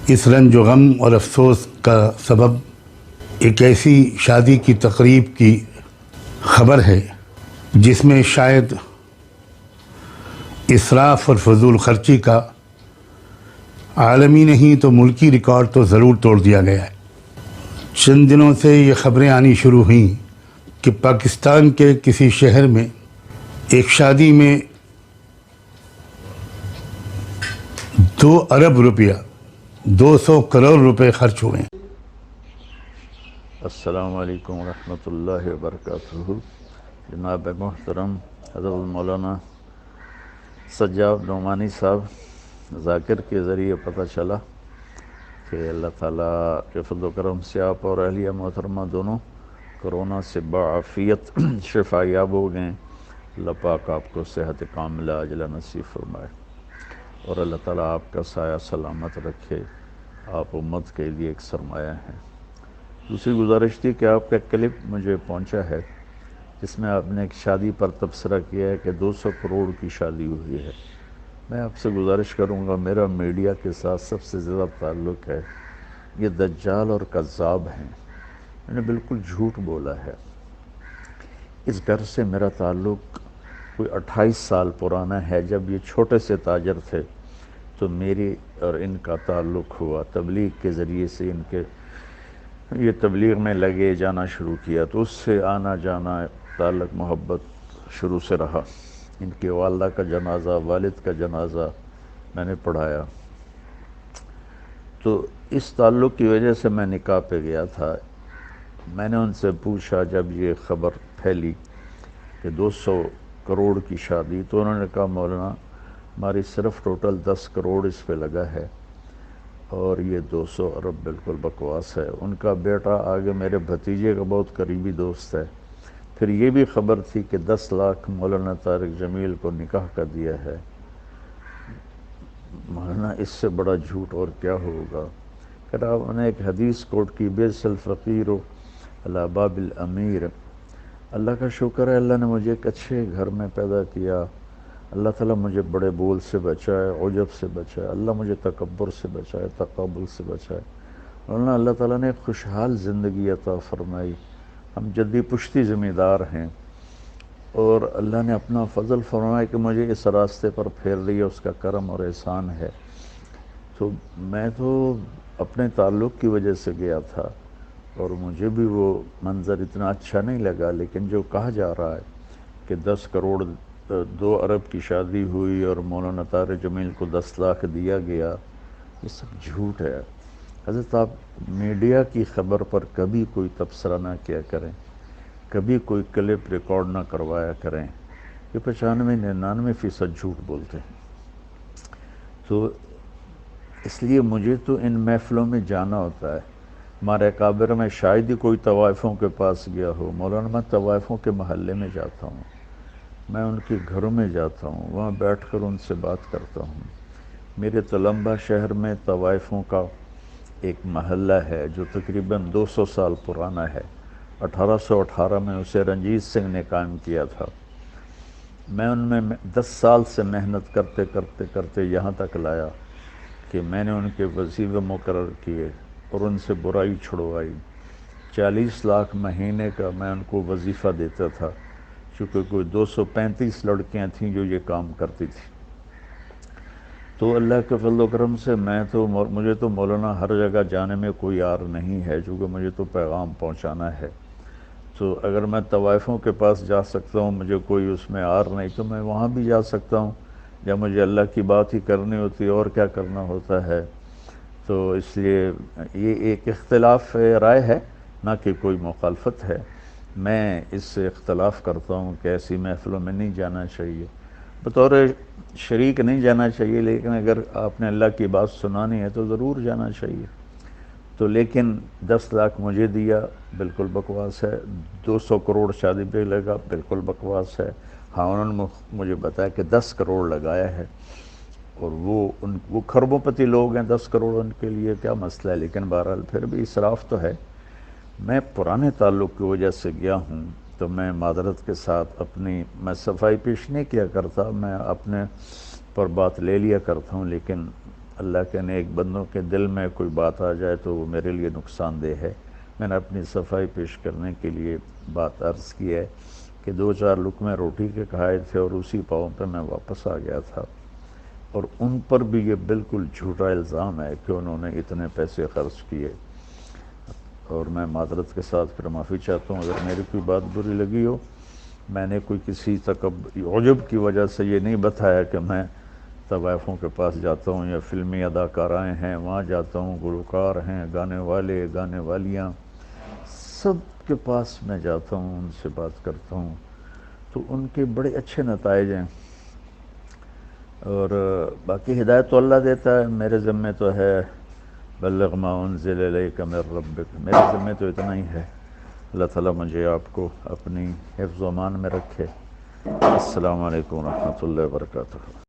اس رنج و غم اور افسوس کا سبب ایک ایسی شادی کی تقریب کی خبر ہے جس میں شاید اسراف اور فضول خرچی کا عالمی نہیں تو ملکی ریکارڈ تو ضرور توڑ دیا گیا ہے۔ چند دنوں سے یہ خبریں آنی شروع ہوئیں کہ پاکستان کے کسی شہر میں ایک شادی میں 2 ارب روپیہ 200 کروڑ روپے خرچ ہوئے ہیں۔ السلام علیکم ورحمۃ اللہ وبرکاتہ۔ جناب محترم حضرت مولانا سجاد نعمانی صاحب، ذاکر کے ذریعے پتہ چلا کہ اللہ تعالیٰ کے فضل و کرم سے آپ اور اہلیہ محترمہ دونوں کرونا سے بعافیت شفا یاب ہو گئے۔ اللہ پاک آپ کو صحت کاملہ عاجلہ نصیب فرمائے اور اللہ تعالیٰ آپ کا سایہ سلامت رکھے۔ آپ امت کے لیے ایک سرمایہ ہیں۔ دوسری گزارش تھی کہ آپ کا کلپ مجھے پہنچا ہے جس میں آپ نے ایک شادی پر تبصرہ کیا ہے کہ 200 کروڑ کی شادی ہوئی ہے۔ میں آپ سے گزارش کروں گا، میرا میڈیا کے ساتھ سب سے زیادہ تعلق ہے، یہ دجال اور کذاب ہیں، میں نے بالکل جھوٹ بولا ہے۔ اس گھر سے میرا تعلق کوئی 28 سال پرانا ہے۔ جب یہ چھوٹے سے تاجر تھے تو میری اور ان کا تعلق ہوا، تبلیغ کے ذریعے سے ان کے یہ تبلیغ میں لگے جانا شروع کیا تو اس سے آنا جانا تعلق محبت شروع سے رہا۔ ان کی والدہ کا جنازہ، والد کا جنازہ میں نے پڑھایا، تو اس تعلق کی وجہ سے میں نکاح پہ گیا تھا۔ میں نے ان سے پوچھا جب یہ خبر پھیلی کہ 200 کروڑ کی شادی، تو انہوں نے کہا مولانا ہماری صرف ٹوٹل 10 کروڑ اس پہ لگا ہے اور یہ 200 ارب بالکل بکواس ہے۔ ان کا بیٹا آگے میرے بھتیجے کا بہت قریبی دوست ہے۔ پھر یہ بھی خبر تھی کہ 10 لاکھ مولانا طارق جمیل کو نکاح کا دیا ہے۔ مولانا اس سے بڑا جھوٹ اور کیا ہوگا؟ پھر آپ نے ایک حدیث کوٹ کی، بیس الفقیر علی باب الامیر۔ اللہ کا شکر ہے، اللہ نے مجھے ایک اچھے گھر میں پیدا کیا۔ اللہ تعالیٰ مجھے بڑے بول سے بچائے، عجب سے بچائے، اللہ مجھے تکبر سے بچائے، تقابل سے بچائے۔ اور اللہ تعالیٰ نے خوشحال زندگی عطا فرمائی۔ ہم جدی پشتی ذمہ دار ہیں اور اللہ نے اپنا فضل فرمایا کہ مجھے اس راستے پر پھیر لیا، اس کا کرم اور احسان ہے۔ تو میں تو اپنے تعلق کی وجہ سے گیا تھا اور مجھے بھی وہ منظر اتنا اچھا نہیں لگا، لیکن جو کہا جا رہا ہے کہ 10 کروڑ 2 ارب کی شادی ہوئی اور مولانا طارق جمیل کو 10 لاکھ دیا گیا، یہ سب جھوٹ ہے۔ حضرت آپ میڈیا کی خبر پر کبھی کوئی تبصرہ نہ کیا کریں، کبھی کوئی کلپ ریکارڈ نہ کروایا کریں، یہ 95-99% جھوٹ بولتے ہیں۔ تو اس لیے مجھے تو ان محفلوں میں جانا ہوتا ہے۔ ہمارے اکابر میں شاید ہی کوئی طوائفوں کے پاس گیا ہو۔ مولانا میں طوائفوں کے محلے میں جاتا ہوں، میں ان کے گھروں میں جاتا ہوں، وہاں بیٹھ کر ان سے بات کرتا ہوں۔ میرے تلمبہ شہر میں طوائفوں کا ایک محلہ ہے جو تقریباً 200 سال پرانا ہے۔ 1818 میں اسے رنجیت سنگھ نے قائم کیا تھا۔ میں ان میں 10 سال سے محنت کرتے کرتے کرتے یہاں تک لایا کہ میں نے ان کے وظیفے مقرر کیے اور ان سے برائی چھڑوائی۔ 40 لاکھ مہینے کا میں ان کو وظیفہ دیتا تھا، چونکہ کوئی 235 لڑکیاں تھیں جو یہ کام کرتی تھیں۔ تو اللہ کے فضل و کرم سے مجھے تو مولانا ہر جگہ جانے میں کوئی عار نہیں ہے، چونکہ مجھے تو پیغام پہنچانا ہے۔ تو اگر میں طوائفوں کے پاس جا سکتا ہوں، مجھے کوئی اس میں عار نہیں، تو میں وہاں بھی جا سکتا ہوں جب مجھے اللہ کی بات ہی کرنی ہوتی ہے، اور کیا کرنا ہوتا ہے۔ تو اس لیے یہ ایک اختلاف رائے ہے، نہ کہ کوئی مخالفت ہے۔ میں اس سے اختلاف کرتا ہوں کہ ایسی محفلوں میں نہیں جانا چاہیے، بطور شریک نہیں جانا چاہیے، لیکن اگر آپ نے اللہ کی بات سنانی ہے تو ضرور جانا چاہیے۔ تو لیکن 10 لاکھ مجھے دیا، بالکل بکواس ہے۔ 200 کروڑ شادی پہ لگا، بالکل بکواس ہے۔ ہاں انہوں نے مجھے بتایا کہ 10 کروڑ لگایا ہے، اور وہ کھربوں پتی لوگ ہیں، 10 کروڑ ان کے لیے کیا مسئلہ ہے، لیکن بہرحال پھر بھی اسراف تو ہے۔ میں پرانے تعلق کی وجہ سے گیا ہوں، تو میں معذرت کے ساتھ میں صفائی پیش نہیں کیا کرتا، میں اپنے پر بات لے لیا کرتا ہوں، لیکن اللہ کے نیک بندوں کے دل میں کوئی بات آ جائے تو وہ میرے لیے نقصان دہ ہے۔ میں نے اپنی صفائی پیش کرنے کے لیے بات عرض کی ہے کہ 2-4 لقمے روٹی کے کھائے تھے اور اسی پاؤں پہ میں واپس آ گیا تھا، اور ان پر بھی یہ بالکل جھوٹا الزام ہے کہ انہوں نے اتنے پیسے خرچ کیے، اور میں معذرت کے ساتھ پھر معافی چاہتا ہوں اگر میری کوئی بات بری لگی ہو۔ میں نے کوئی کسی عجب کی وجہ سے یہ نہیں بتایا کہ میں طوائفوں کے پاس جاتا ہوں یا فلمی اداکارائیں ہیں وہاں جاتا ہوں، گلوکار ہیں، گانے والے، گانے والیاں، سب کے پاس میں جاتا ہوں، ان سے بات کرتا ہوں، تو ان کے بڑے اچھے نتائج ہیں، اور باقی ہدایت تو اللہ دیتا ہے، میرے ذمے تو ہے بلغ ما انزل الیک من ربک، میرے ذمے تو اتنا ہی ہے۔ اللہ تعالیٰ مجھے آپ کو اپنی حفظ و امان میں رکھے۔ السلام علیکم ورحمۃ اللہ وبرکاتہ۔